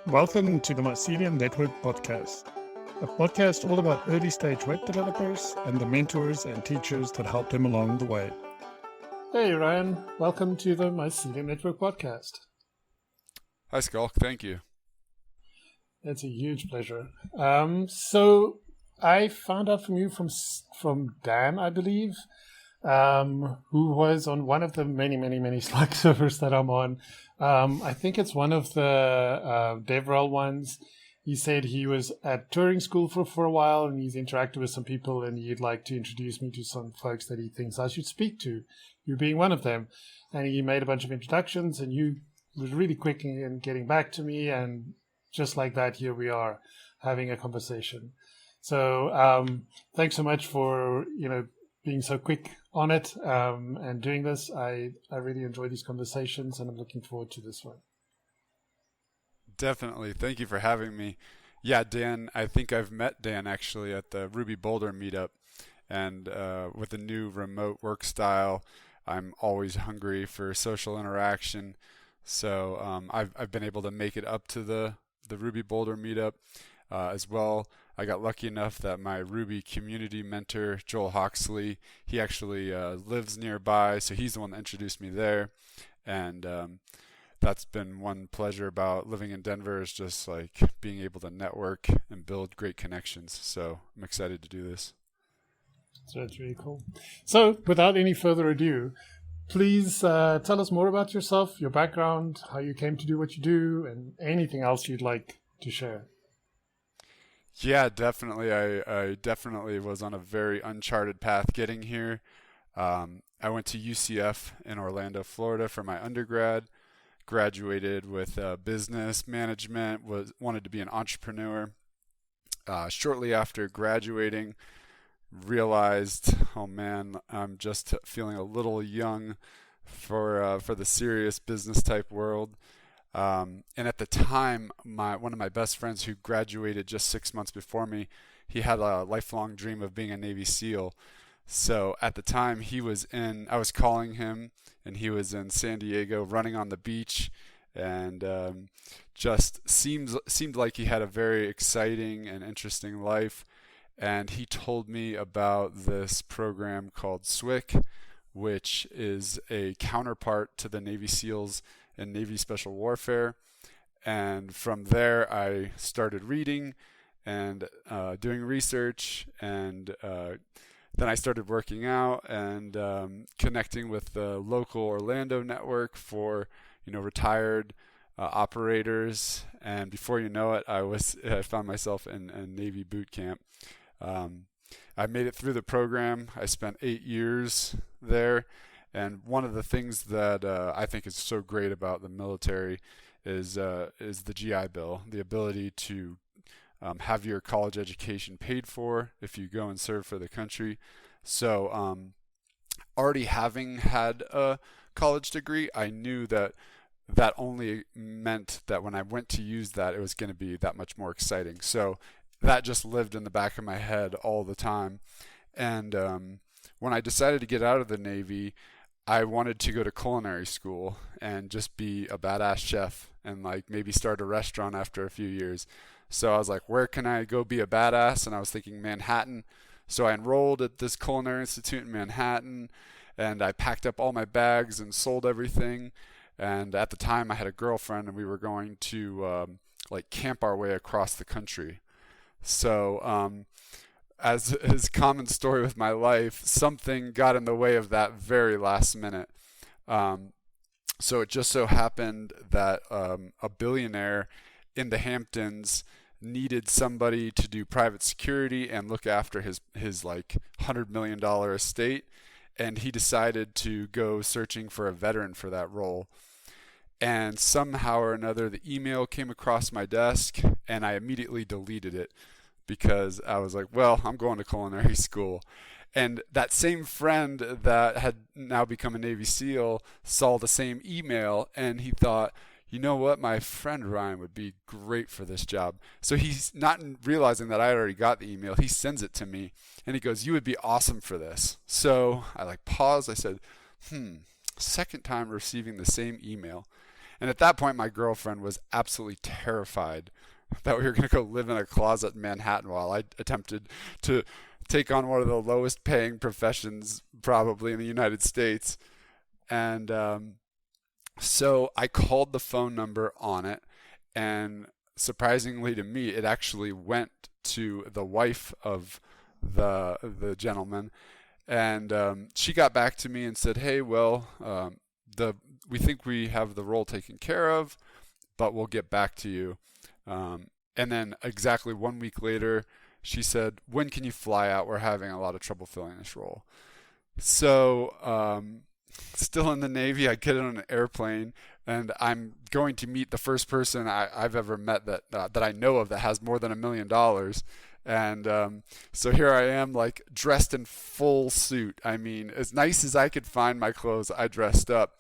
Welcome to the Mycelium Network podcast, a podcast all about early stage web developers and the mentors and teachers that help them along the way. Hey Ryan, welcome to the Mycelium Network podcast. Hi Skulk, thank you. It's a huge pleasure. So I found out from you from Dan, I believe, who was on one of the many Slack servers that I'm on. I think it's one of the DevRel ones. He said he was at Turing school for a while and he's interacted with some people and he'd like to introduce me to some folks that he thinks I should speak to, you being one of them. And he made a bunch of introductions and you was really quick in getting back to me. And just like that, here we are having a conversation. So thanks so much for, being so quick on it and doing this. I really enjoy these conversations and I'm looking forward to this one. Definitely. Thank you for having me. Yeah, Dan, I think I've met Dan actually at the Ruby Boulder meetup. And with the new remote work style, I'm always hungry for social interaction. So I've been able to make it up to the Ruby Boulder meetup as well. I got lucky enough that my Ruby community mentor, Joel Hawksley, he actually lives nearby, so he's the one that introduced me there. And that's been one pleasure about living in Denver, is just like being able to network and build great connections. So I'm excited to do this. So that's really cool. So without any further ado, please tell us more about yourself, your background, how you came to do what you do, and anything else you'd like to share. Yeah, definitely. I definitely was on a very uncharted path getting here. I went to UCF in Orlando, Florida for my undergrad, graduated with business management, wanted to be an entrepreneur. Shortly after graduating, realized, oh man, I'm just feeling a little young for the serious business type world. And at the time, one of my best friends who graduated just 6 months before me, he had a lifelong dream of being a Navy SEAL. So at the time I was calling him and he was in San Diego running on the beach, and just seemed like he had a very exciting and interesting life. And he told me about this program called SWIC, which is a counterpart to the Navy SEALs and Navy Special Warfare. And from there, I started reading and doing research, and then I started working out and connecting with the local Orlando network for retired operators. And before you know it, I found myself in Navy boot camp. I made it through the program. I spent 8 years there. And one of the things that I think is so great about the military is the GI Bill, the ability to have your college education paid for if you go and serve for the country. So already having had a college degree, I knew that only meant that when I went to use that, it was going to be that much more exciting. So that just lived in the back of my head all the time. And when I decided to get out of the Navy, I wanted to go to culinary school and just be a badass chef and maybe start a restaurant after a few years. So I was like, where can I go be a badass? And I was thinking Manhattan. So I enrolled at this culinary institute in Manhattan, and I packed up all my bags and sold everything. And at the time I had a girlfriend and we were going to camp our way across the country. So as is common story with my life, something got in the way of that very last minute. So it just so happened that a billionaire in the Hamptons needed somebody to do private security and look after his $100 million estate, and he decided to go searching for a veteran for that role. And somehow or another, the email came across my desk, and I immediately deleted it, because I was like, well, I'm going to culinary school. And that same friend that had now become a Navy SEAL saw the same email, and he thought, you know what, my friend Ryan would be great for this job. So he's not realizing that I had already got the email. He sends it to me, and he goes, you would be awesome for this. So I paused. I said, second time receiving the same email. And at that point, my girlfriend was absolutely terrified that we were going to go live in a closet in Manhattan while I attempted to take on one of the lowest paying professions probably in the United States. And so I called the phone number on it, and surprisingly to me, it actually went to the wife of the gentleman, and she got back to me and said, "Hey, well, we think we have the role taken care of, but we'll get back to you." And then exactly 1 week later, she said, "When can you fly out? We're having a lot of trouble filling this role." So, still in the Navy, I get on an airplane, and I'm going to meet the first person I've ever met that I know of that has more than $1 million. And so here I am, like dressed in full suit. I mean, as nice as I could find my clothes, I dressed up.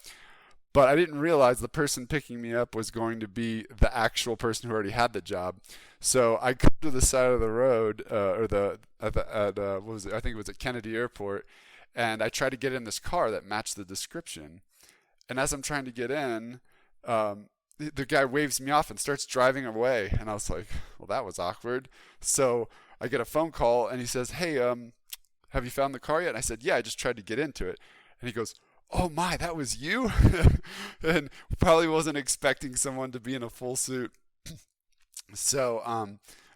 But I didn't realize the person picking me up was going to be the actual person who already had the job. So I come to the side of the road, what was it? I think it was at Kennedy Airport, and I try to get in this car that matched the description. And as I'm trying to get in, the guy waves me off and starts driving away. And I was like, well, that was awkward. So I get a phone call, and he says, "Hey, have you found the car yet?" And I said, "Yeah, I just tried to get into it." And he goes, "Oh my, that was you?" And probably wasn't expecting someone to be in a full suit. So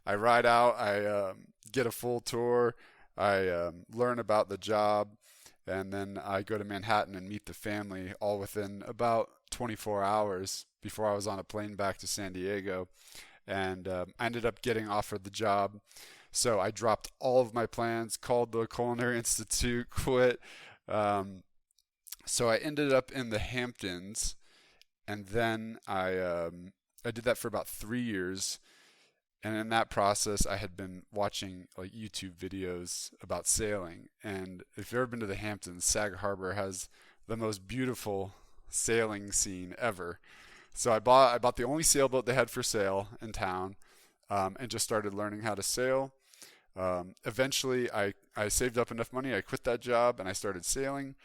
I ride out, I get a full tour, I learn about the job, and then I go to Manhattan and meet the family all within about 24 hours before I was on a plane back to San Diego. And I ended up getting offered the job. So I dropped all of my plans, called the Culinary Institute, quit. So I ended up in the Hamptons, and then I did that for about 3 years. And in that process, I had been watching like YouTube videos about sailing. And if you've ever been to the Hamptons, Sag Harbor has the most beautiful sailing scene ever. So I bought the only sailboat they had for sale in town, and just started learning how to sail. Eventually, I saved up enough money. I quit that job and I started sailing.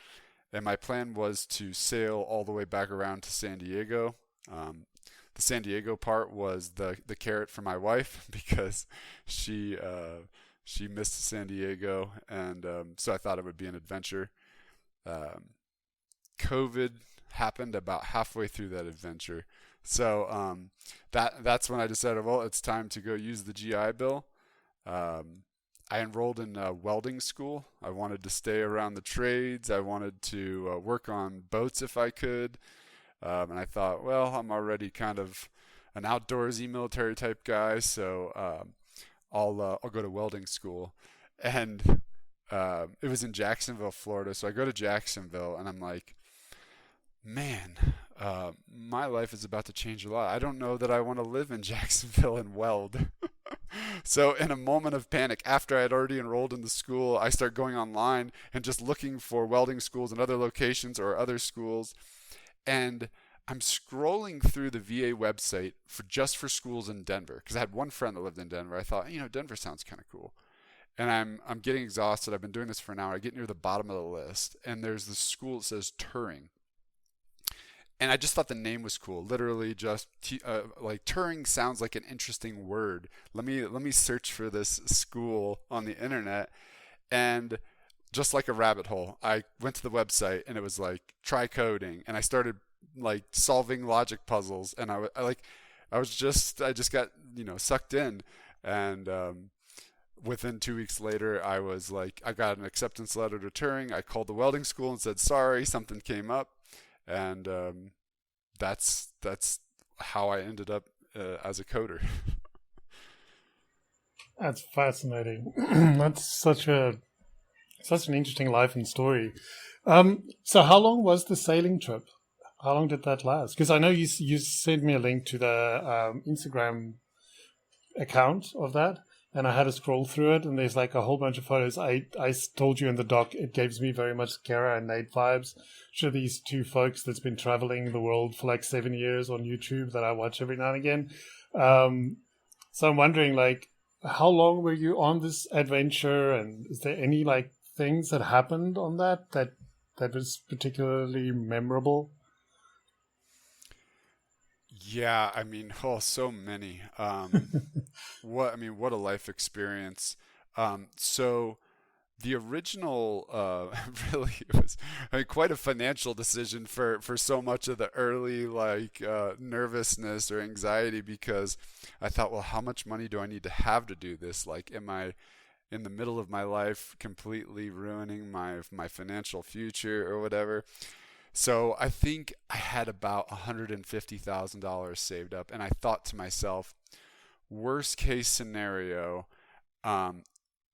And my plan was to sail all the way back around to San Diego. The San Diego part was the carrot for my wife because she missed San Diego, and so I thought it would be an adventure. COVID happened about halfway through that adventure, so that's when I decided, well, it's time to go use the GI Bill. I enrolled in welding school. I wanted to stay around the trades. I wanted to work on boats if I could. And I thought, well, I'm already kind of an outdoorsy military type guy, so I'll go to welding school. And it was in Jacksonville, Florida. So I go to Jacksonville, and I'm like, man, my life is about to change a lot. I don't know that I want to live in Jacksonville and weld. So in a moment of panic, after I had already enrolled in the school, I start going online and just looking for welding schools in other locations or other schools. And I'm scrolling through the VA website for schools in Denver, because I had one friend that lived in Denver. I thought, Denver sounds kind of cool. And I'm getting exhausted. I've been doing this for an hour. I get near the bottom of the list, and there's this school that says Turing. And I just thought the name was cool. Literally, just like Turing sounds like an interesting word. Let me search for this school on the internet, and just like a rabbit hole, I went to the website, and it was like, try coding, and I started like solving logic puzzles, and I just got sucked in, and within 2 weeks later, I was like, I got an acceptance letter to Turing. I called the welding school and said, sorry, something came up. And that's how I ended up as a coder. That's fascinating. That's such an interesting life and story. So how long was the sailing trip? How long did that last? Because I know you sent me a link to the Instagram account of that, and I had to scroll through it, and there's like a whole bunch of photos. I told you in the doc, it gives me very much Kara and Nate vibes. Sure, these two folks that's been traveling the world for like 7 years on YouTube that I watch every now and again. So I'm wondering, like, how long were you on this adventure, and is there any like things that happened on that was particularly memorable? Yeah, I mean, oh, so many. What a life experience. So the original, really it was, I mean, quite a financial decision for so much of the early like nervousness or anxiety because I thought, well, how much money do I need to have to do this? Like, am I in the middle of my life completely ruining my financial future or whatever? So I think I had about $150,000 saved up, and I thought to myself, worst case scenario, um,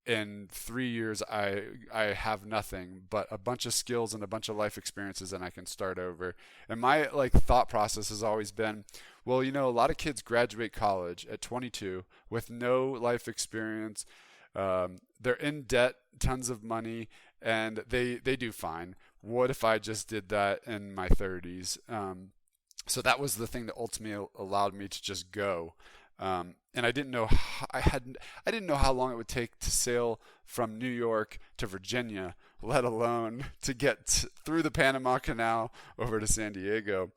in 3 years I have nothing but a bunch of skills and a bunch of life experiences, and I can start over. And my like thought process has always been, well, a lot of kids graduate college at 22 with no life experience. They're in debt, tons of money, and they do fine. What if I just did that in my 30s? So that was the thing that ultimately allowed me to just go. And I didn't know I didn't know how long it would take to sail from New York to Virginia, let alone to get through the Panama Canal over to San Diego.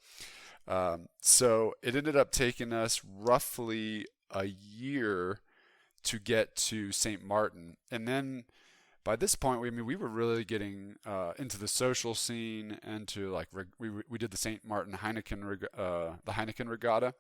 So it ended up taking us roughly a year to get to St. Martin, and then by this point, we were really getting into the social scene and to like we did the St. Martin the Heineken Regatta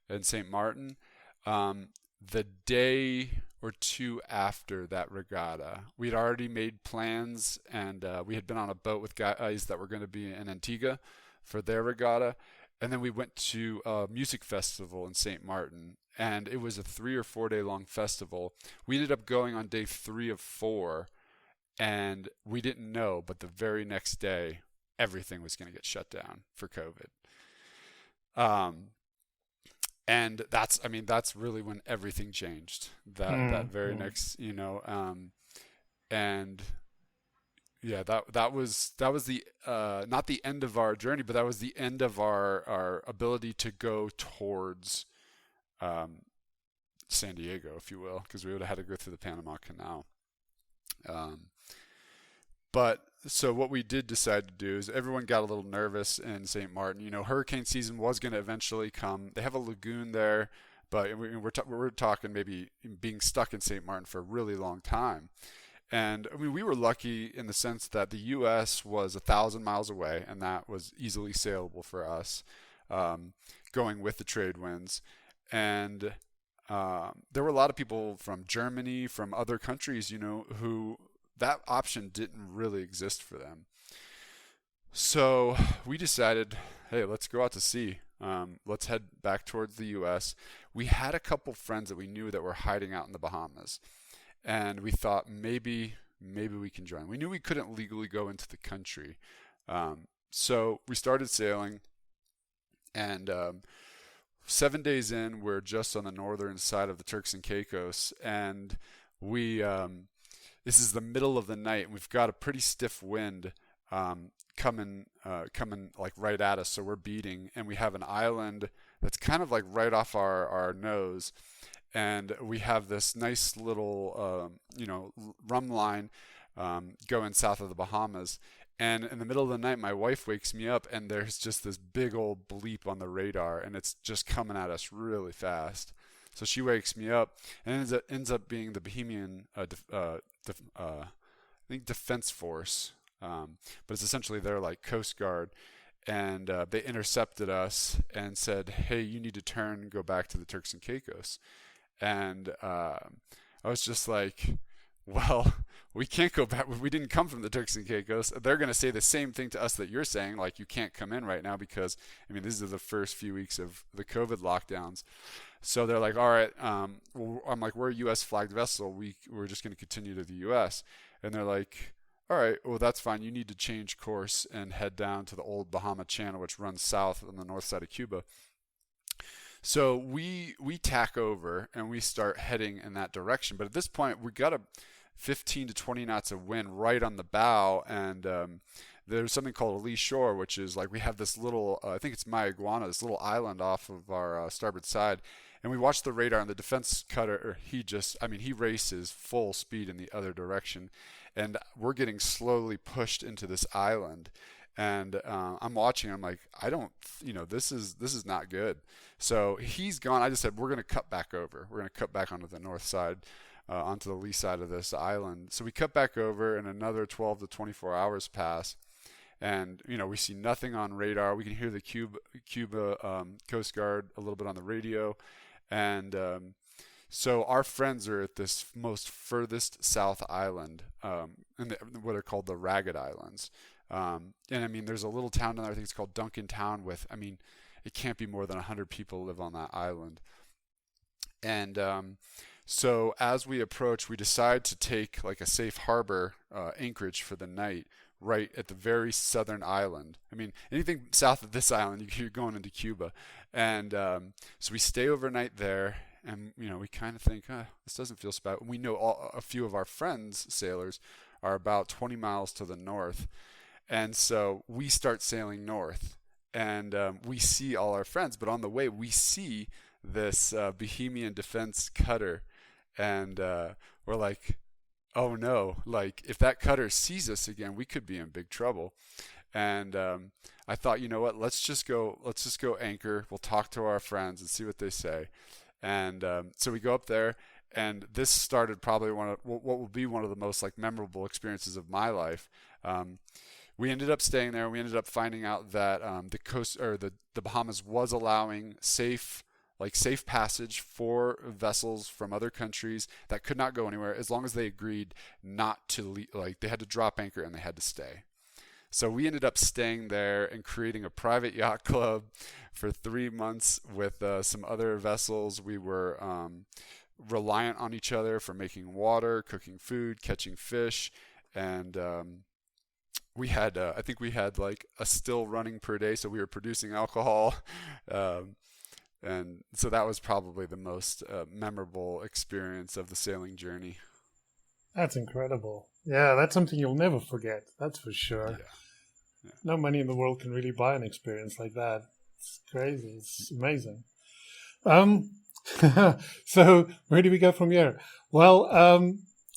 in St. Martin. The day or two after that regatta, we'd already made plans, and we had been on a boat with guys that were going to be in Antigua for their regatta, and then we went to a music festival in St. Martin, and it was a 3 or 4 day long festival. We ended up going on day 3 of 4, and we didn't know, but the very next day, everything was going to get shut down for COVID. Um, and that's really when everything changed. That very next, and yeah, that was the not the end of our journey, but that was the end of our ability to go towards um, San Diego, if you will, because we would have had to go through the Panama Canal. Um, but so what we did decide to do is everyone got a little nervous in St. Martin. Hurricane season was going to eventually come. They have a lagoon there, but we're talking maybe being stuck in St. Martin for a really long time. And we were lucky in the sense that the U.S. was 1,000 miles away, and that was easily sailable for us, going with the trade winds. And there were a lot of people from Germany, from other countries, who that option didn't really exist for them. So we decided, hey, let's go out to sea. Let's head back towards the U.S. We had a couple friends that we knew that were hiding out in the Bahamas, and we thought maybe we can join. We knew we couldn't legally go into the country, so we started sailing, and 7 days in, we're just on the northern side of the Turks and Caicos, and we this is the middle of the night, and we've got a pretty stiff wind coming like right at us, so we're beating, and we have an island that's kind of like right off our nose, and we have this nice little rum line going south of the Bahamas. And in the middle of the night, my wife wakes me up, and there's just this big old bleep on the radar, and it's just coming at us really fast. So she wakes me up, and it ends up being the Bohemian, I think, Defense Force, but it's essentially their like Coast Guard, and they intercepted us and said, "Hey, you need to turn and go back to the Turks and Caicos." And I was just like, well, we can't go back. We didn't come from the Turks and Caicos. They're going to say the same thing to us that you're saying, like, you can't come in right now because, these are the first few weeks of the COVID lockdowns. So they're like, all right, I'm like, we're a U.S. flagged vessel. We're just going to continue to the U.S. And they're like, all right, well, that's fine. You need to change course and head down to the old Bahama Channel, which runs south on the north side of Cuba. So we tack over and we start heading in that direction. But at this point, we got a 15 to 20 knots of wind right on the bow, and there's something called a lee shore, which is like we have this little, I think it's Mayaguana, this little island off of our starboard side. And we watch the radar, and the defense cutter, he races full speed in the other direction. And we're getting slowly pushed into this island. And I'm watching. I'm like, I don't, this is not good. So he's gone. I just said, we're going to cut back over. We're going to cut back onto the north side, onto the lee side of this island. So we cut back over, and another 12 to 24 hours pass. And we see nothing on radar. We can hear the Cuba Coast Guard a little bit on the radio, and so our friends are at this most furthest south island, what are called the Ragged Islands. And I mean, there's a little town down there. I think it's called Duncan Town. It can't be more than 100 people live on that island. And so as we approach, we decide to take like a safe harbor anchorage for the night, right at the very southern island. I mean, anything south of this island, you're going into Cuba. And so we stay overnight there, and we kind of think, this doesn't feel so bad. We know a few of our friends, sailors, are about 20 miles to the north. And so we start sailing north, and we see all our friends. But on the way, we see this Bohemian Defense cutter, and we're like, oh no, like if that cutter sees us again, we could be in big trouble. And I thought, you know what, let's just go anchor. We'll talk to our friends and see what they say. And so we go up there, and this started probably what will be one of the most like memorable experiences of my life. We ended up staying there. We ended up finding out that the coast, or the Bahamas, was allowing safe passage for vessels from other countries that could not go anywhere, as long as they agreed not to they had to drop anchor and they had to stay. So we ended up staying there and creating a private yacht club for 3 months with some other vessels. We were reliant on each other for making water, cooking food, catching fish, and we had I think we had like a still running per day, so we were producing alcohol. And so that was probably the most memorable experience of the sailing journey. That's incredible. Yeah, that's something you'll never forget. That's for sure. Yeah. Yeah. No money in the world can really buy an experience like that. It's crazy. It's amazing. So where do we go from here? Well,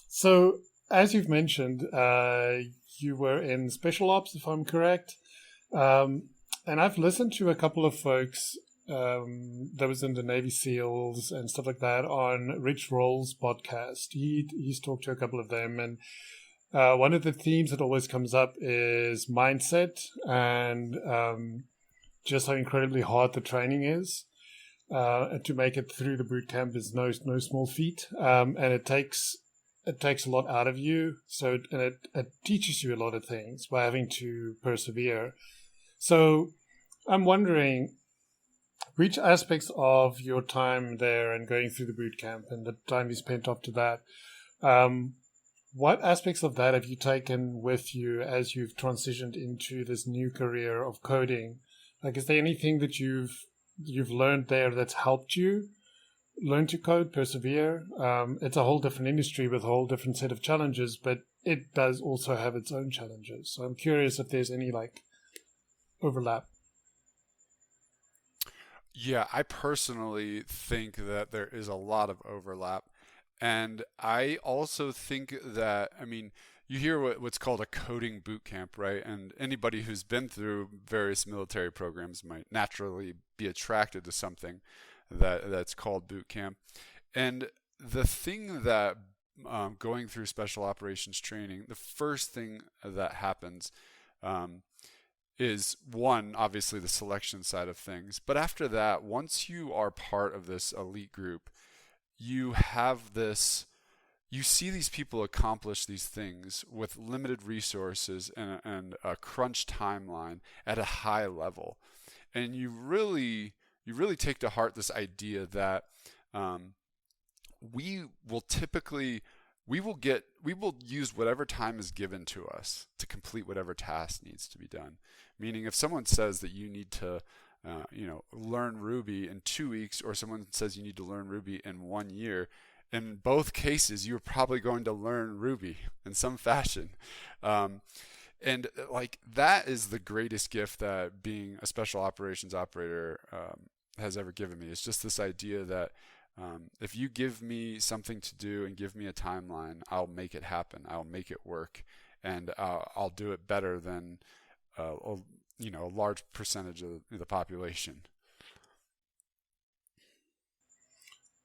so as you've mentioned, you were in special ops, if I'm correct. And I've listened to a couple of folks that was in the Navy SEALs and stuff like that on Rich Roll's podcast. He's talked to a couple of them, and one of the themes that always comes up is mindset and just how incredibly hard the training is. And to make it through the boot camp is no small feat, and it takes a lot out of you. So it teaches you a lot of things by having to persevere. So I'm wondering, which aspects of your time there and going through the boot camp and the time you spent after that, what aspects of that have you taken with you as you've transitioned into this new career of coding? Like, is there anything that you've learned there that's helped you learn to code, persevere? It's a whole different industry with a whole different set of challenges, but it does also have its own challenges. So I'm curious if there's any like overlap. Yeah, I personally think that there is a lot of overlap. And I also think that, I mean, you hear what's called a coding boot camp, right? And anybody who's been through various military programs might naturally be attracted to something that's called boot camp. And the thing that going through special operations training, the first thing that happens is one, obviously the selection side of things. But after that, once you are part of this elite group, you see these people accomplish these things with limited resources and a crunch timeline at a high level. And you really take to heart this idea that we will use whatever time is given to us to complete whatever task needs to be done. Meaning, if someone says that you need to learn Ruby in 2 weeks, or someone says you need to learn Ruby in 1 year, in both cases, you're probably going to learn Ruby in some fashion. And like that is the greatest gift that being a special operations operator has ever given me. It's just this idea that if you give me something to do and give me a timeline, I'll make it happen. I'll make it work, and I'll do it better than a large percentage of the population.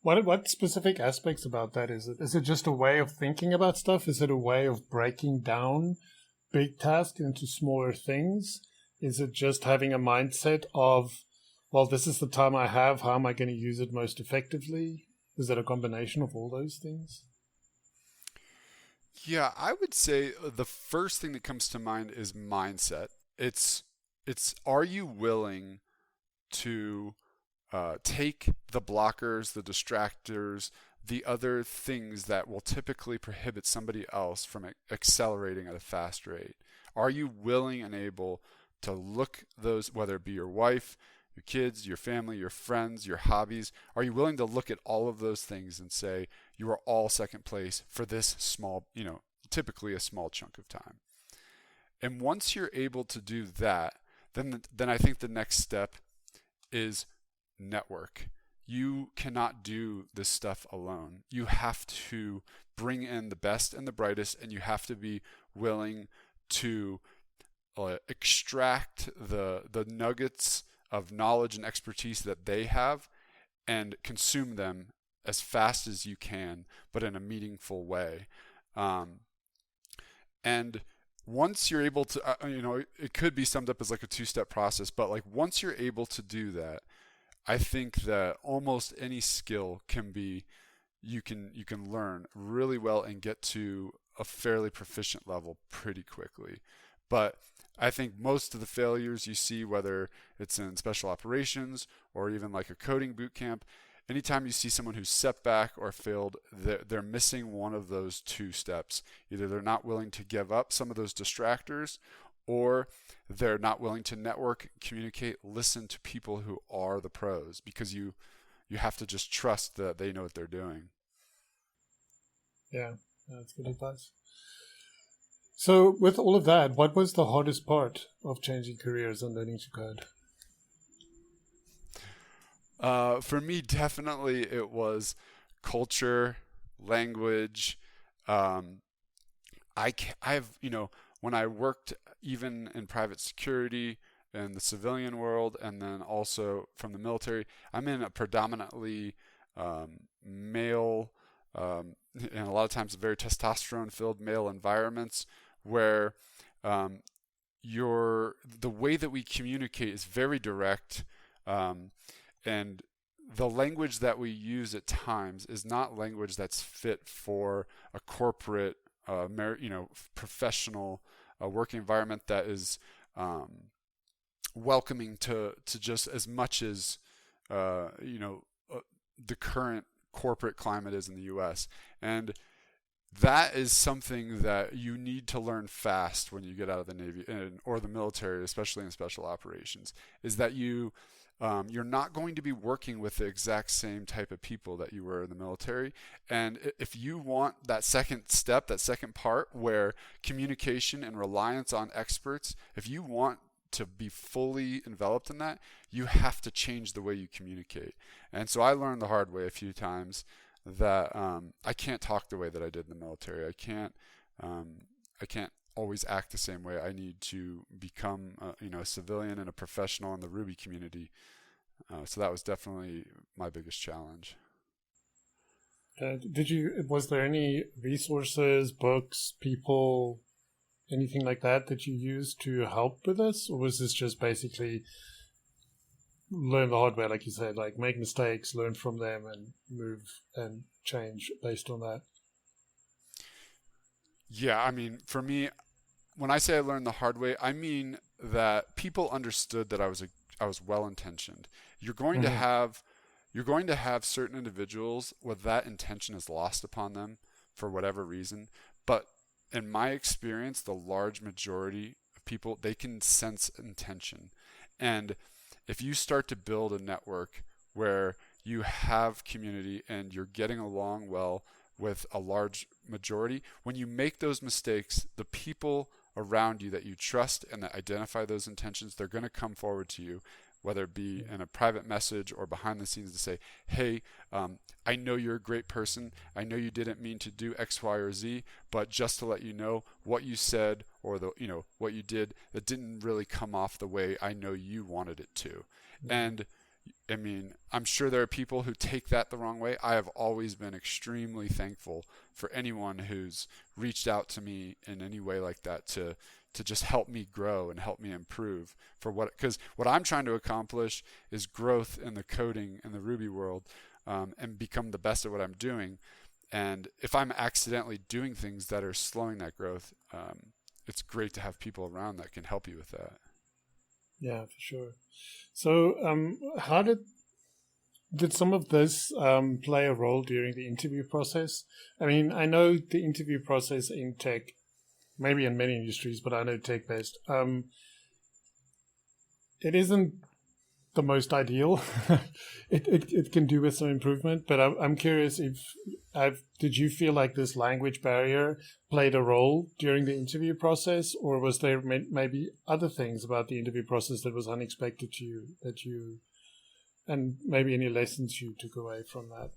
What specific aspects about that is it? Is it just a way of thinking about stuff? Is it a way of breaking down big tasks into smaller things? Is it just having a mindset of, well, this is the time I have, how am I going to use it most effectively? Is it a combination of all those things? Yeah, I would say the first thing that comes to mind is mindset. It's are you willing to take the blockers, the distractors, the other things that will typically prohibit somebody else from accelerating at a fast rate? Are you willing and able to look those, whether it be your wife, your kids, your family, your friends, your hobbies, are you willing to look at all of those things and say, you are all second place for this small, typically a small chunk of time? And once you're able to do that, then I think the next step is network. You cannot do this stuff alone. You have to bring in the best and the brightest, and you have to be willing to extract the nuggets of knowledge and expertise that they have and consume them as fast as you can, but in a meaningful way. And once you're able to, it could be summed up as like a two-step process, but like once you're able to do that, I think that almost any skill can be, you can learn really well and get to a fairly proficient level pretty quickly. But I think most of the failures you see, whether it's in special operations or even like a coding boot camp, anytime you see someone who's set back or failed, they're missing one of those two steps. Either they're not willing to give up some of those distractors, or they're not willing to network, communicate, listen to people who are the pros, because you have to just trust that they know what they're doing. Yeah, that's good advice. So with all of that, what was the hardest part of changing careers and learning to code? For me, definitely it was culture, language. When I worked even in private security in the civilian world, and then also from the military, I'm in a predominantly male, and a lot of times very testosterone-filled male environments, where the way that we communicate is very direct, and the language that we use at times is not language that's fit for a corporate, professional working environment that is welcoming to just as much as the current corporate climate is in the U.S. And that is something that you need to learn fast when you get out of the Navy or the military, especially in special operations, is that you're not going to be working with the exact same type of people that you were in the military. And if you want that second step, that second part where communication and reliance on experts, if you want to be fully enveloped in that, you have to change the way you communicate. And so I learned the hard way a few times that I can't talk the way that I did in the military. I can't always act the same way. I need to become a civilian and a professional in the Ruby community. So that was definitely my biggest challenge. Was there any resources, books, people, anything like that you used to help with this? Or was this just basically learn the hard way, like you said, like make mistakes, learn from them, and move and change based on that? Yeah, I mean, for me, when I say I learned the hard way, I mean that people understood that I was well-intentioned. You're going to have certain individuals where that intention is lost upon them for whatever reason, but in my experience, the large majority of people, they can sense intention. And if you start to build a network where you have community and you're getting along well with a large majority, when you make those mistakes, the people around you that you trust and that identify those intentions, they're going to come forward to you whether it be in a private message or behind the scenes, to say, hey, I know you're a great person. I know you didn't mean to do X, Y, or Z, but just to let you know, what you said or what you did, that didn't really come off the way I know you wanted it to. And I mean, I'm sure there are people who take that the wrong way. I have always been extremely thankful for anyone who's reached out to me in any way like that to just help me grow and help me improve because what I'm trying to accomplish is growth in the coding in the Ruby world, and become the best at what I'm doing. And if I'm accidentally doing things that are slowing that growth, it's great to have people around that can help you with that. Yeah, for sure. So, how did some of this play a role during the interview process? I mean, I know the interview process in tech, maybe in many industries, but I know tech based. It isn't the most ideal. it can do with some improvement, but I'm curious did you feel like this language barrier played a role during the interview process, or was there maybe other things about the interview process that was unexpected to you and maybe any lessons you took away from that?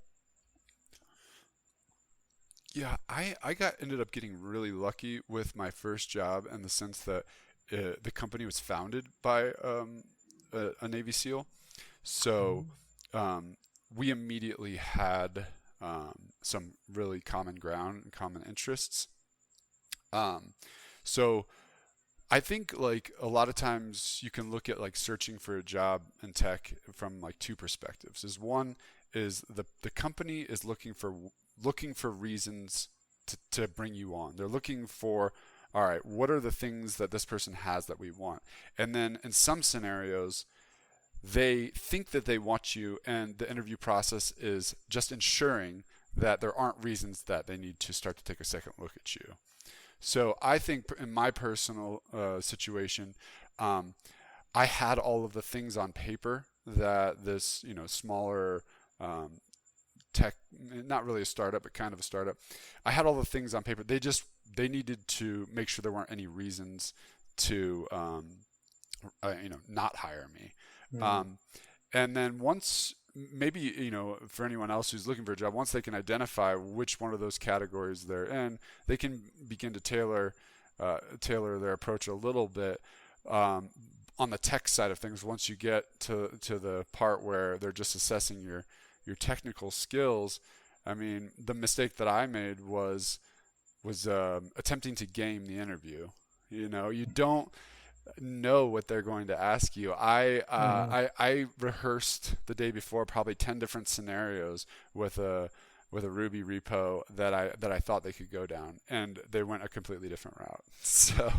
Yeah, I ended up getting really lucky with my first job in the sense that the company was founded by a Navy SEAL. So we immediately had some really common ground and common interests. So I think like a lot of times you can look at like searching for a job in tech from like two perspectives. One is the company is looking for reasons to bring you on. They're looking for, all right, what are the things that this person has that we want? And then in some scenarios, they think that they want you, and the interview process is just ensuring that there aren't reasons that they need to start to take a second look at you. So I think in my personal situation, I had all of the things on paper that this smaller tech, not really a startup, but kind of a startup. I had all the things on paper. They needed to make sure there weren't any reasons to not hire me. And then once, maybe, for anyone else who's looking for a job, once they can identify which one of those categories they're in, they can begin to tailor their approach a little bit on the tech side of things. Once you get to the part where they're just assessing your technical skills, I mean, the mistake that I made was attempting to game the interview. You don't know what they're going to ask you. I rehearsed the day before probably 10 different scenarios with a Ruby repo that I thought they could go down, and they went a completely different route. So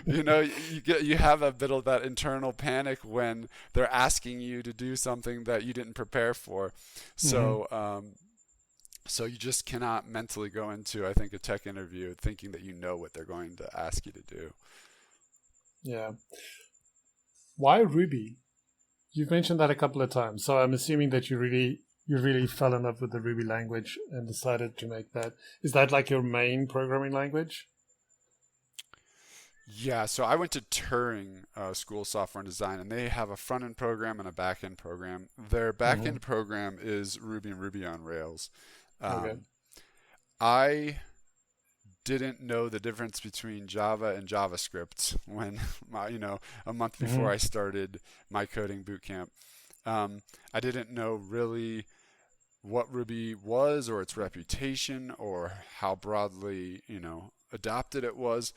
you have a bit of that internal panic when they're asking you to do something that you didn't prepare for. So so you just cannot mentally go into, I think, a tech interview thinking that you know what they're going to ask you to do. Yeah. Why Ruby? You've mentioned that a couple of times, so I'm assuming that you really fell in love with the Ruby language and decided to make that. Is that like your main programming language? Yeah, so I went to Turing School of Software and Design, and they have a front-end program and a back-end program. Their back-end program is Ruby and Ruby on Rails. Okay. I didn't know the difference between Java and JavaScript when a month before I started my coding bootcamp. I didn't know really what Ruby was or its reputation or how broadly adopted it was.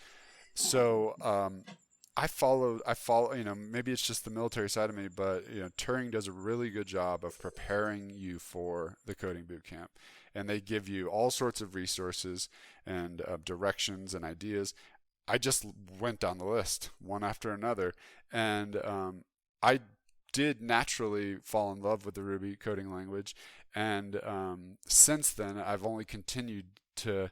So I follow, maybe it's just the military side of me, but Turing does a really good job of preparing you for the coding bootcamp. And they give you all sorts of resources and directions and ideas. I just went down the list one after another, and I did naturally fall in love with the Ruby coding language. And since then, I've only continued to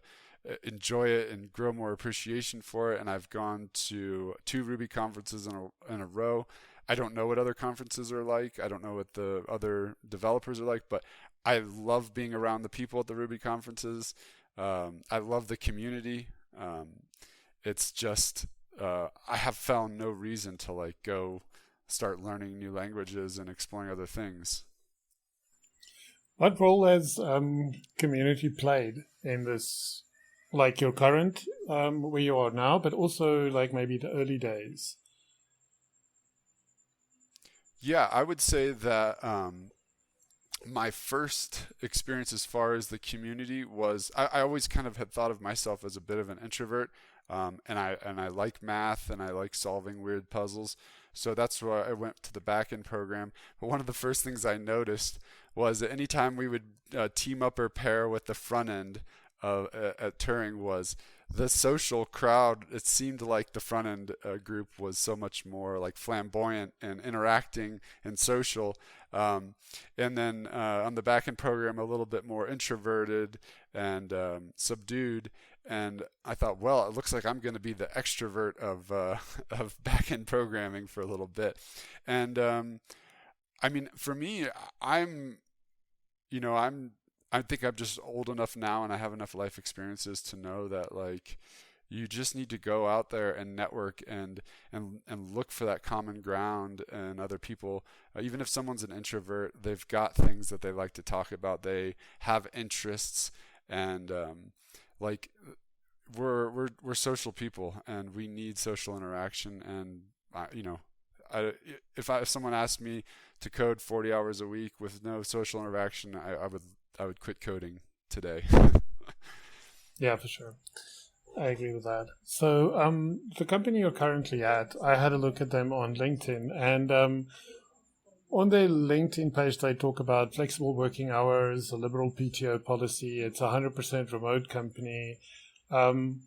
enjoy it and grow more appreciation for it. And I've gone to 2 Ruby conferences in a row. I don't know what other conferences are like. I don't know what the other developers are like, but I love being around the people at the Ruby conferences. I love the community. It's just I have found no reason to go start learning new languages and exploring other things. What role has community played in this, like your current, where you are now, but also like maybe the early days? Yeah, I would say that my first experience as far as the community was I always kind of had thought of myself as a bit of an introvert, and I like math and I like solving weird puzzles. So that's why I went to the back end program. But one of the first things I noticed was that anytime we would team up or pair with the front end at Turing was the social crowd. It seemed like the front end group was so much more like flamboyant and interacting and social. Um, and then on the back end program, a little bit more introverted and subdued. And I thought, well, it looks like I'm going to be the extrovert of back end programming for a little bit. And I mean, for me, I'm you know, I think I'm just old enough now and I have enough life experiences to know that like you just need to go out there and network and look for that common ground and other people. Even if someone's an introvert, they've got things that they like to talk about. They have interests, and like we're social people and we need social interaction. And I, if someone asked me to code 40 hours a week with no social interaction, I would quit coding today. Yeah, for sure. I agree with that. So, the company you're currently at, I had a look at them on LinkedIn, and on their LinkedIn page, they talk about flexible working hours, a liberal PTO policy. It's a 100% remote company. Um,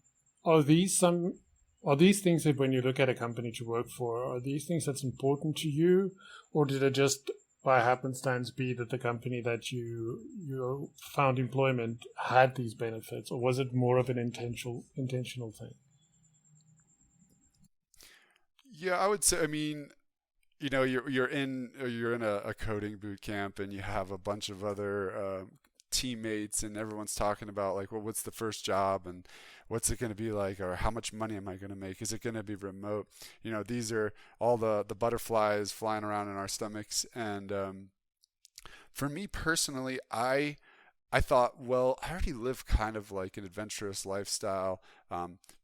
are these things that when you look at a company to work for, are these things that's important to you, or did it just by happenstance be that the company that you found employment had these benefits, or was it more of an intentional thing? Yeah, I would say. I mean, you're in a coding boot camp and you have a bunch of other teammates and everyone's talking about like, well, what's the first job and what's it going to be like, or how much money am I going to make? Is it going to be remote? These are all the butterflies flying around in our stomachs. And for me personally, I thought, well, I already live kind of like an adventurous lifestyle.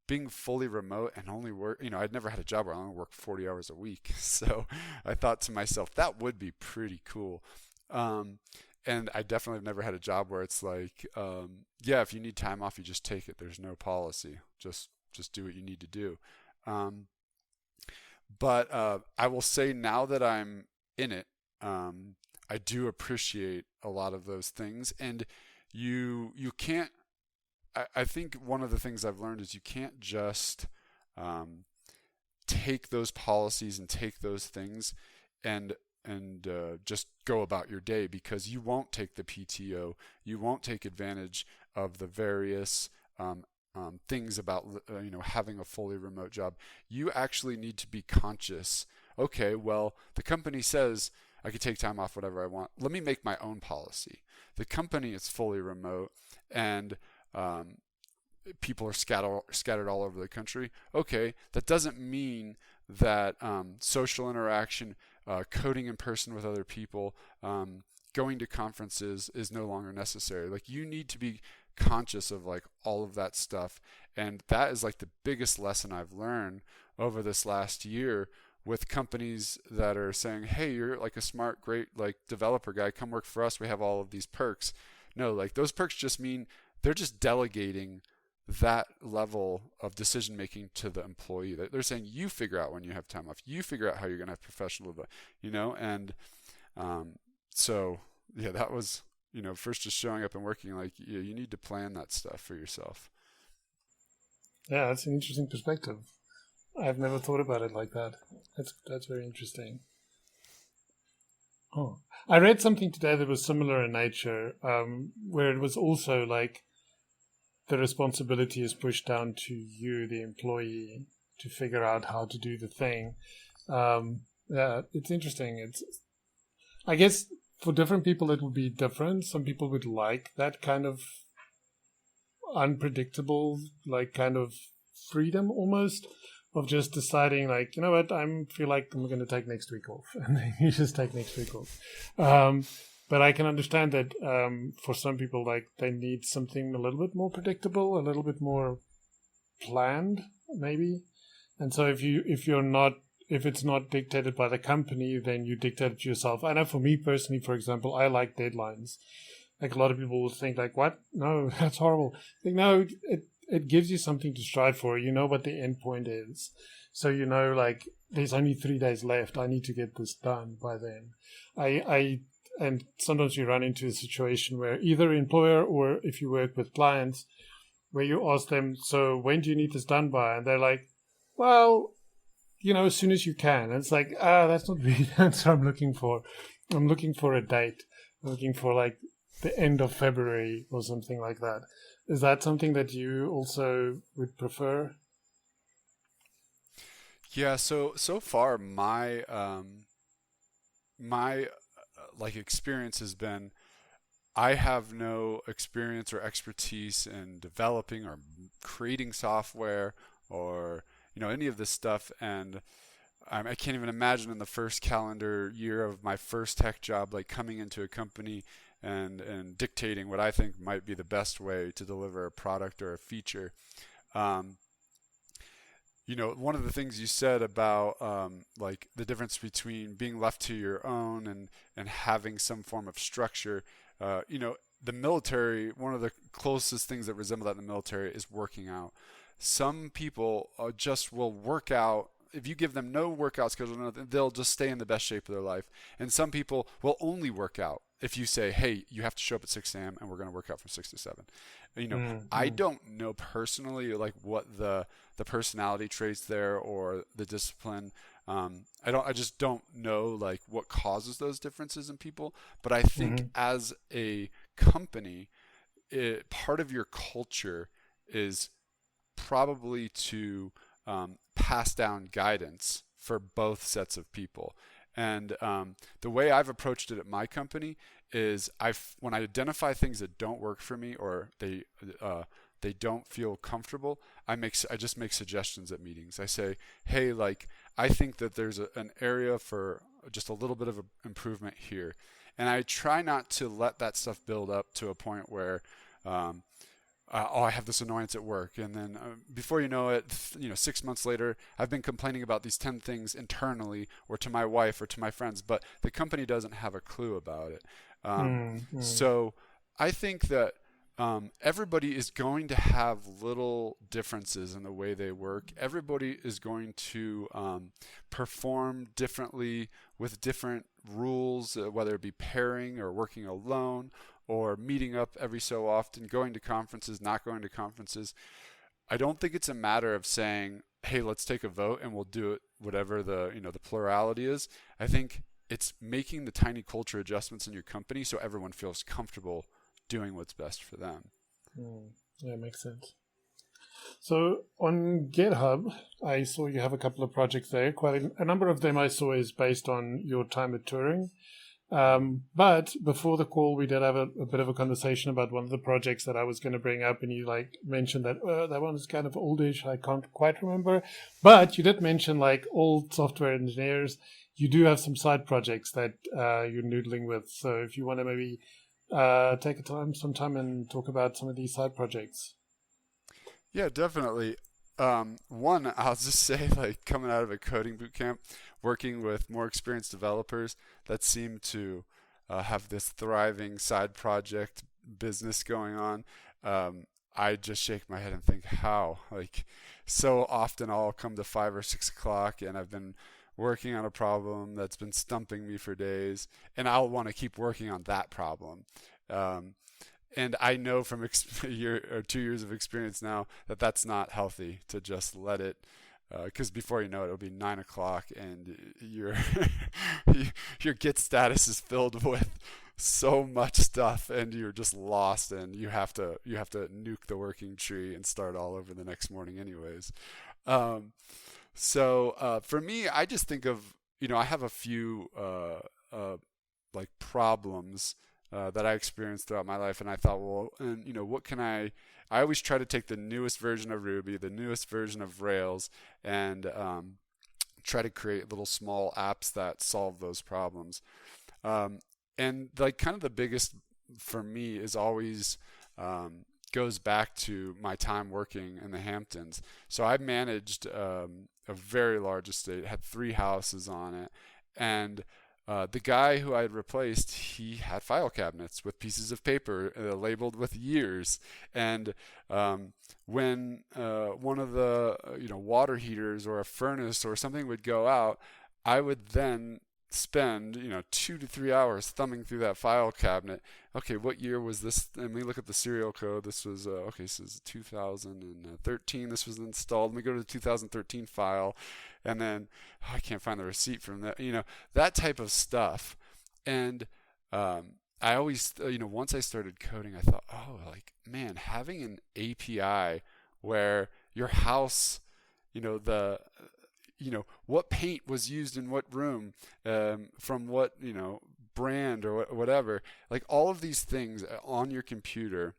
Being fully remote and only work, I'd never had a job where I only worked 40 hours a week. So I thought to myself, that would be pretty cool. Um, and I definitely have never had a job where it's like, yeah, if you need time off, you just take it. There's no policy. Just do what you need to do. Um, but I will say now that I'm in it, I do appreciate a lot of those things. And you can't. I think one of the things I've learned is you can't just take those policies and take those things and just go about your day, because you won't take the PTO, you won't take advantage of the various things about having a fully remote job. You actually need to be conscious. Okay, well, the company says I can take time off whatever I want. Let me make my own policy. The company is fully remote and people are scattered all over the country. Okay, that doesn't mean that social interaction, coding in person with other people, going to conferences is no longer necessary. Like, you need to be conscious of like all of that stuff. And that is like the biggest lesson I've learned over this last year with companies that are saying, hey, you're like a smart, great like developer guy, come work for us, we have all of these perks. No, like those perks just mean they're just delegating that level of decision making to the employee. They're saying, you figure out when you have time off, you figure out how you're going to have professional, and so yeah, that was, first just showing up and working. Like, you need to plan that stuff for yourself. Yeah, that's an interesting perspective. I've never thought about it like that. That's very interesting. Oh, I read something today that was similar in nature, where it was also like the responsibility is pushed down to you, the employee, to figure out how to do the thing. Yeah, it's interesting. I guess for different people it will be different. Some people would like that kind of unpredictable, like kind of freedom almost, of just deciding like, you know what, I feel like I'm going to take next week off, and then you just take next week off. But I can understand that for some people, like they need something a little bit more predictable, a little bit more planned, maybe. And so if it's not dictated by the company, then you dictate it to yourself. I know for me personally, for example, I like deadlines. Like a lot of people will think like, what? No, that's horrible. Like, no, it gives you something to strive for. You know what the end point is. So you know, like, there's only 3 days left. I need to get this done by then. And sometimes you run into a situation where either employer or if you work with clients, where you ask them, so when do you need this done by? And they're like, well, as soon as you can. And it's like, that's not really the answer I'm looking for. I'm looking for a date. I'm looking for like the end of February or something like that. Is that something that you also would prefer? Yeah, so far my like experience has been I have no experience or expertise in developing or creating software or any of this stuff, and I can't even imagine in the first calendar year of my first tech job like coming into a company and dictating what I think might be the best way to deliver a product or a feature. Um, one of the things you said about like the difference between being left to your own and having some form of structure, the military, one of the closest things that resemble that in the military is working out. Some people just will work out. If you give them no workout schedule, they'll just stay in the best shape of their life. And some people will only work out if you say, hey, you have to show up at 6 a.m. and we're going to work out from 6 to 7. I don't know personally like what the personality traits there or the discipline. I just don't know like what causes those differences in people. But I think as a company, part of your culture is probably to pass down guidance for both sets of people. And the way I've approached it at my company is when I identify things that don't work for me or they don't feel comfortable, I just make suggestions at meetings. I say, hey, like I think that there's an area for just a little bit of improvement here, and I try not to let that stuff build up to a point where I have this annoyance at work, and then before you know it, 6 months later, I've been complaining about these 10 things internally or to my wife or to my friends, but the company doesn't have a clue about it. So I think that everybody is going to have little differences in the way they work. Everybody is going to perform differently with different rules, whether it be pairing or working alone or meeting up every so often, going to conferences, not going to conferences. I don't think it's a matter of saying, hey, let's take a vote and we'll do it whatever the plurality is. I think it's making the tiny culture adjustments in your company so everyone feels comfortable doing what's best for them. Yeah, makes sense. So on GitHub, I saw you have a couple of projects there. Quite a number of them I saw is based on your time at Turing. But before the call, we did have a bit of a conversation about one of the projects that I was going to bring up, and you like mentioned that that one is kind of oldish. I can't quite remember, but you did mention like old software engineers. You do have some side projects that you're noodling with. So if you want to maybe take some time and talk about some of these side projects. Yeah, definitely. One, I'll just say, like coming out of a coding boot camp, working with more experienced developers that seem to have this thriving side project business going on, I just shake my head and think, how? Like, so often I'll come to 5 or 6 o'clock and I've been working on a problem that's been stumping me for days, and I'll want to keep working on that problem. And I know from a year or 2 years of experience now that that's not healthy to just let it, because before you know it, it'll be 9 o'clock and your Git status is filled with so much stuff, and you're just lost, and you have to nuke the working tree and start all over the next morning, anyways. So for me, I just think of I have a few like problems that I experienced throughout my life, and I thought, well, and what can I always try to take the newest version of Ruby, the newest version of Rails, and try to create little small apps that solve those problems. And like kind of the biggest for me is always goes back to my time working in the Hamptons. So I managed a very large estate, had 3 houses on it, and the guy who I had replaced, he had file cabinets with pieces of paper labeled with years. And when one of the water heaters or a furnace or something would go out, I would then spend 2 to 3 hours thumbing through that file cabinet. Okay, what year was this? And we look at the serial code. This was okay. This is 2013. This was installed. And we go to the 2013 file, and then I can't find the receipt from that. That type of stuff. And I always, once I started coding, I thought, oh, like man, having an API where your house, what paint was used in what room, from what, brand or whatever, like all of these things on your computer.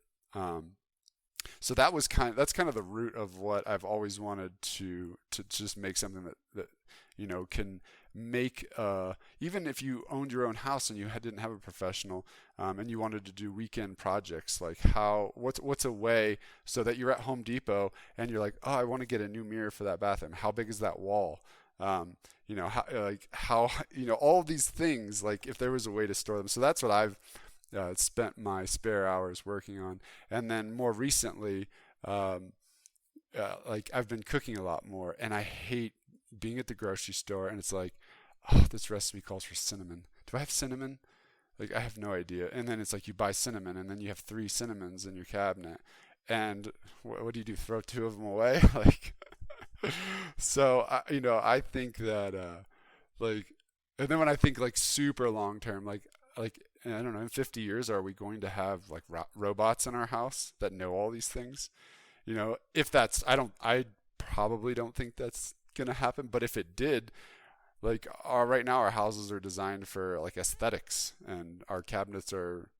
So that's kind of the root of what I've always wanted to just make something that can make, even if you owned your own house and you didn't have a professional, and you wanted to do weekend projects, like what's a way so that you're at Home Depot and you're like, oh, I want to get a new mirror for that bathroom. How big is that wall? How all of these things, like if there was a way to store them. So that's what I've spent my spare hours working on. And then more recently, like I've been cooking a lot more, and I hate being at the grocery store and it's like, oh, this recipe calls for cinnamon. Do I have cinnamon? Like I have no idea. And then it's like you buy cinnamon and then you have 3 cinnamons in your cabinet. And what do you do? Throw 2 of them away? Like, so I think that like, and then when I think like super long term, like I don't know, in 50 years, are we going to have like robots in our house that know all these things? If that's, I probably don't think that's gonna happen, but if it did, like right now our houses are designed for like aesthetics, and our cabinets are,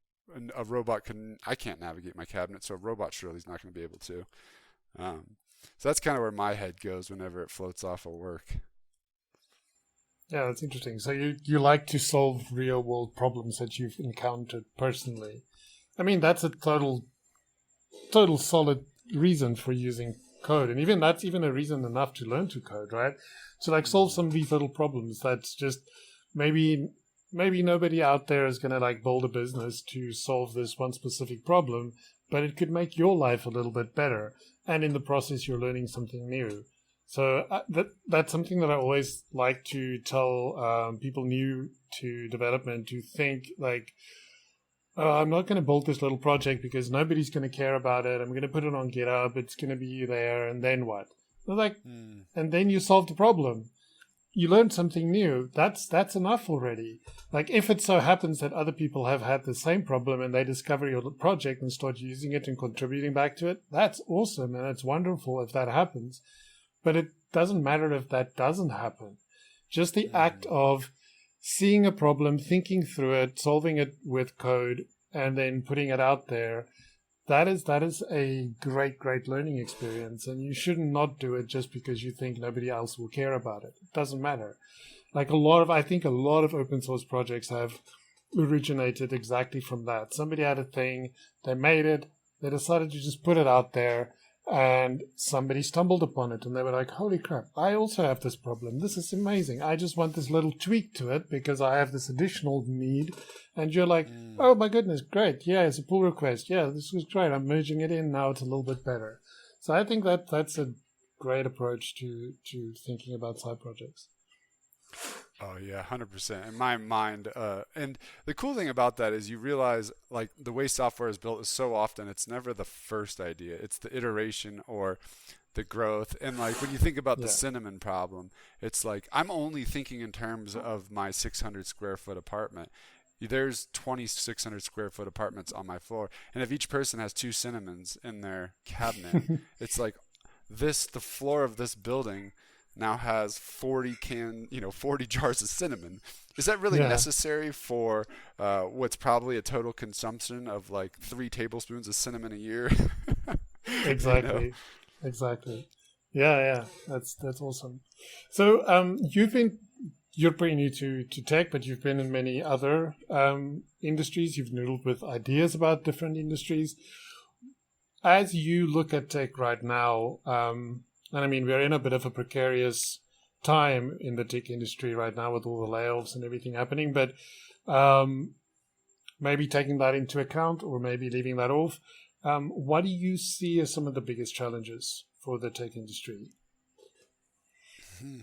a robot I can't navigate my cabinet, so a robot surely is not going to be able to. So that's kind of where my head goes whenever it floats off of work. Yeah, that's interesting. So you like to solve real world problems that you've encountered personally. I mean, that's a total solid reason for using code, and even that's even a reason enough to learn to code, right? So like solve some of these little problems that's just maybe nobody out there is going to like build a business to solve this one specific problem, but it could make your life a little bit better, and in the process you're learning something new. So that's something that I always like to tell people new to development, to think like, I'm not going to build this little project because nobody's going to care about it. I'm going to put it on GitHub. It's going to be there. And then what? Like, and then you solve the problem. You learn something new. That's enough already. Like if it so happens that other people have had the same problem and they discover your project and start using it and contributing back to it, that's awesome. And it's wonderful if that happens. But it doesn't matter if that doesn't happen. Just the act of seeing a problem, thinking through it, solving it with code, and then putting it out there, that is a great learning experience. And you should not do it just because you think nobody else will care about it. It doesn't matter. Like I think a lot of open source projects have originated exactly from that. Somebody had a thing, they made it, they decided to just put it out there, and somebody stumbled upon it and they were like, holy crap, I also have this problem. This is amazing. I just want this little tweak to it because I have this additional need. And you're like, oh my goodness, great. Yeah, it's a pull request. Yeah, this was great. I'm merging it in. Now it's a little bit better. So I think that's a great approach to thinking about side projects. Oh yeah, 100%. In my mind, and the cool thing about that is you realize, like, the way software is built is so often it's never the first idea; it's the iteration or the growth. And like when you think about the cinnamon problem, it's like I'm only thinking in terms of my 600 square foot apartment. There's 2,600 square foot apartments on my floor, and if each person has 2 cinnamons in their cabinet, it's like the floor of this building now has 40 jars of cinnamon. Is that really Yeah, necessary for what's probably a total consumption of like 3 tablespoons of cinnamon a year? you know? exactly. Exactly. Yeah, yeah. That's awesome. So you're pretty new to tech, but you've been in many other industries. You've noodled with ideas about different industries. As you look at tech right now, and I mean, we're in a bit of a precarious time in the tech industry right now with all the layoffs and everything happening, but um, maybe taking that into account or maybe leaving that off, what do you see as some of the biggest challenges for the tech industry? Hmm.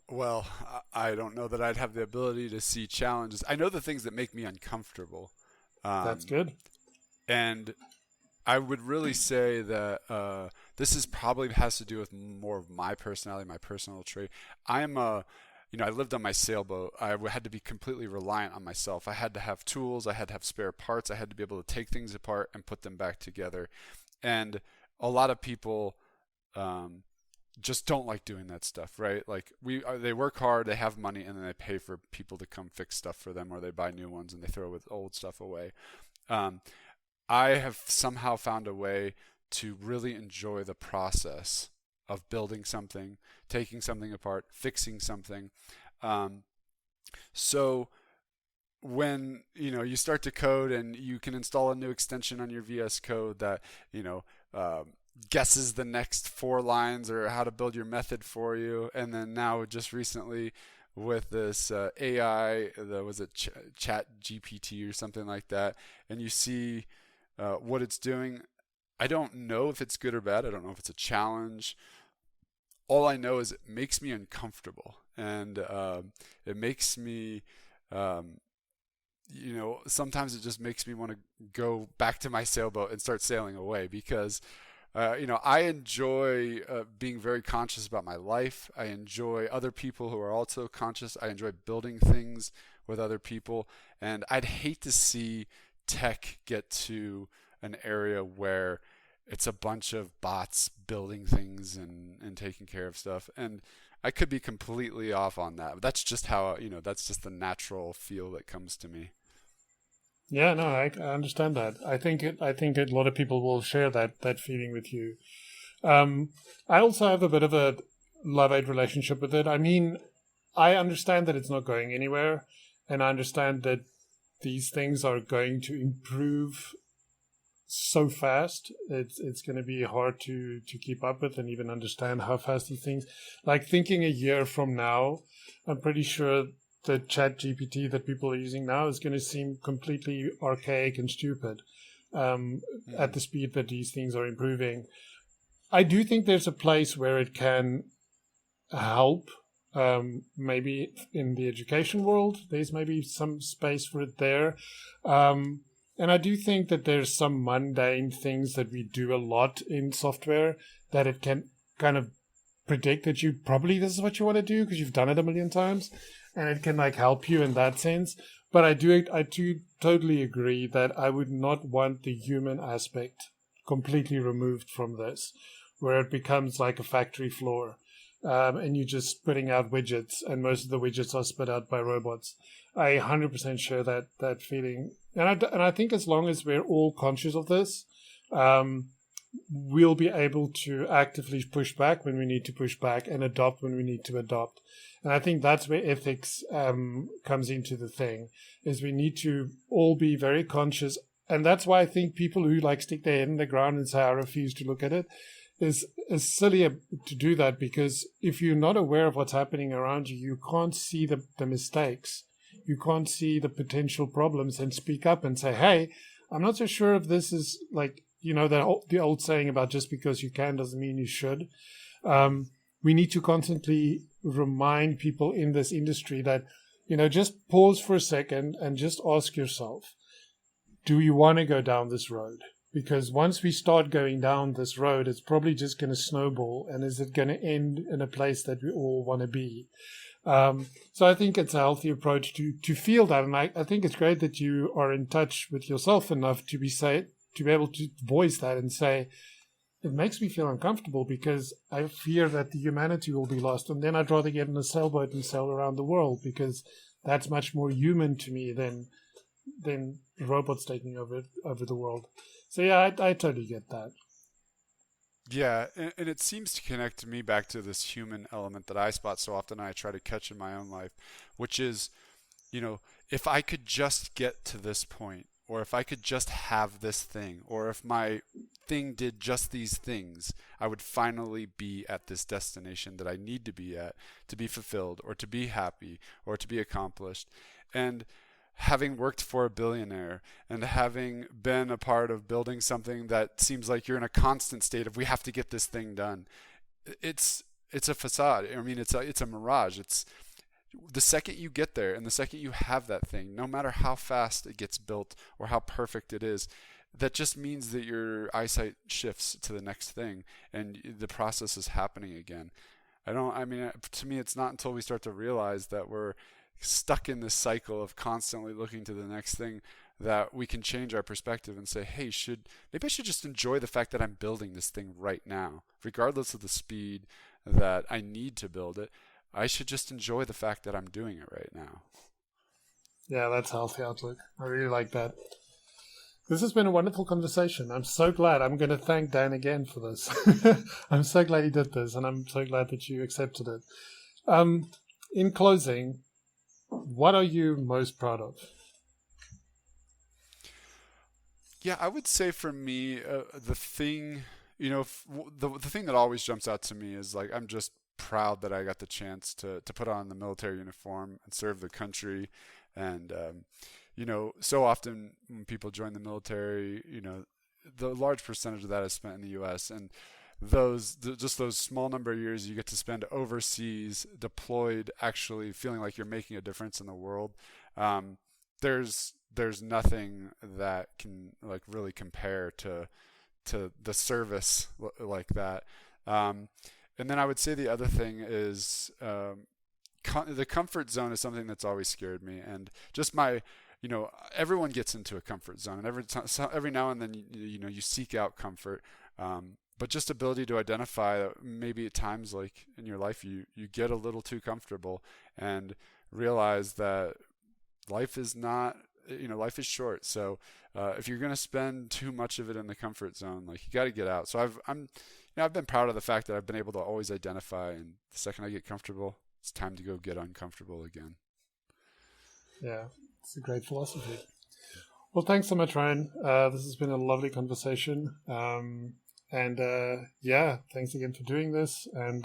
Well, I don't know that I'd have the ability to see challenges. I know the things that make me uncomfortable. That's Um, good. and I would really say that this is probably has to do with more of my personality, my personal trait. I'm a, I lived on my sailboat. Had to be completely reliant on myself. I had to have tools. I had to have spare parts. I had to be able to take things apart and put them back together. And a lot of people um, just don't like doing that stuff, right? Like they work hard, they have money, and then they pay for people to come fix stuff for them, or they buy new ones and they throw with old stuff away. Um, I have somehow found a way to really enjoy the process of building something, taking something apart, fixing something. Um, so when you start to code and you can install a new extension on your VS Code that you know guesses the next 4 lines or how to build your method for you, and then now just recently with this AI, was it Chat GPT or something like that, and you see what it's doing. I don't know if it's good or bad. I don't know if it's a challenge. All I know is it makes me uncomfortable, and it makes me, um, sometimes it just makes me want to go back to my sailboat and start sailing away because, I enjoy being very conscious about my life. I enjoy other people who are also conscious. I enjoy building things with other people, and I'd hate to see tech get to an area where it's a bunch of bots building things and taking care of stuff. And I could be completely off on that. But that's just how, that's just the natural feel that comes to me. Yeah, no, I understand that. I think a lot of people will share that feeling with you. I also have a bit of a love-hate relationship with it. I mean, I understand that it's not going anywhere, and I understand that these things are going to improve so fast. It's going to be hard to keep up with and even understand how fast these things. Like thinking a year from now, I'm pretty sure the Chat GPT that people are using now is going to seem completely archaic and stupid at Mm-hmm. the speed that these things are improving. I do think there's a place where it can help. Maybe in the education world, there's maybe some space for it there. Um, and I do think that there's some mundane things that we do a lot in software that it can kind of predict that you probably this is what you want to do because you've done it a million times, and it can like help you in that sense. But I do totally agree that I would not want the human aspect completely removed from this, where it becomes like a factory floor, and you're just putting out widgets, and most of the widgets are spit out by robots. I 100% share that feeling, and I think as long as we're all conscious of this, um, we'll be able to actively push back when we need to push back and adopt when we need to adopt. And I think that's where ethics comes into the thing, is we need to all be very conscious. And that's why I think people who like stick their head in the ground and say, I refuse to look at it, is silly to do that, because if you're not aware of what's happening around you, you can't see the mistakes. You can't see the potential problems and speak up and say, hey, I'm not so sure if this is like, the old saying about just because you can doesn't mean you should. We need to constantly remind people in this industry that, just pause for a second and just ask yourself, do you want to go down this road? Because once we start going down this road, it's probably just going to snowball. And is it going to end in a place that we all want to be? So I think it's a healthy approach to feel that. And I think it's great that you are in touch with yourself enough to be able to voice that and say, it makes me feel uncomfortable because I fear that the humanity will be lost. And then I'd rather get in a sailboat and sail around the world because that's much more human to me than robots taking over the world. So yeah, I totally get that. Yeah, and it seems to connect me back to this human element that I spot so often I try to catch in my own life, which is, if I could just get to this point, or if I could just have this thing, or if my thing did just these things, I would finally be at this destination that I need to be at to be fulfilled, or to be happy, or to be accomplished. And having worked for a billionaire and having been a part of building something that seems like you're in a constant state of we have to get this thing done, it's a facade. I mean, it's a mirage. It's the second you get there and the second you have that thing, no matter how fast it gets built or how perfect it is, that just means that your eyesight shifts to the next thing and the process is happening again. To me, it's not until we start to realize that we're stuck in this cycle of constantly looking to the next thing that we can change our perspective and say, hey, maybe I should just enjoy the fact that I'm building this thing right now, regardless of the speed that I need to build it. I should just enjoy the fact that I'm doing it right now. Yeah, that's a healthy outlook. I really like that. This has been a wonderful conversation. I'm so glad. I'm going to thank Dan again for this. I'm so glad he did this, and I'm so glad that you accepted it. In closing, what are you most proud of? Yeah, I would say for me, the thing, the thing that always jumps out to me is like I'm just proud that I got the chance to put on the military uniform and serve the country. And so often when people join the military, the large percentage of that is spent in the U.S. and those small number of years you get to spend overseas, deployed, actually feeling like you're making a difference in the world. There's nothing that can like really compare to the service like that. And then I would say the other thing is the comfort zone is something that's always scared me, and just everyone gets into a comfort zone, and every now and then you seek out comfort. But just ability to identify maybe at times like in your life you get a little too comfortable and realize that life is not, life is short. So if you're going to spend too much of it in the comfort zone, like you got to get out. So I've been proud of the fact that I've been able to always identify, and the second I get comfortable, it's time to go get uncomfortable again. Yeah, it's a great philosophy. Well, thanks so much, Ryan. This has been a lovely conversation. And thanks again for doing this, and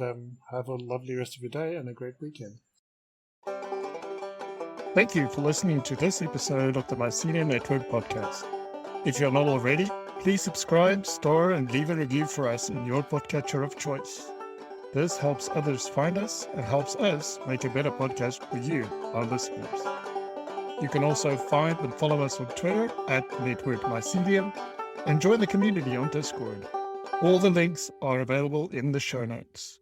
have a lovely rest of your day and a great weekend. Thank you for listening to this episode of the Mycelium Network podcast. If you're not already, please subscribe, star, and leave a review for us in your podcatcher of choice. This helps others find us and helps us make a better podcast for you, our listeners. You can also find and follow us on Twitter at Network Mycelium and join the community on Discord. All the links are available in the show notes.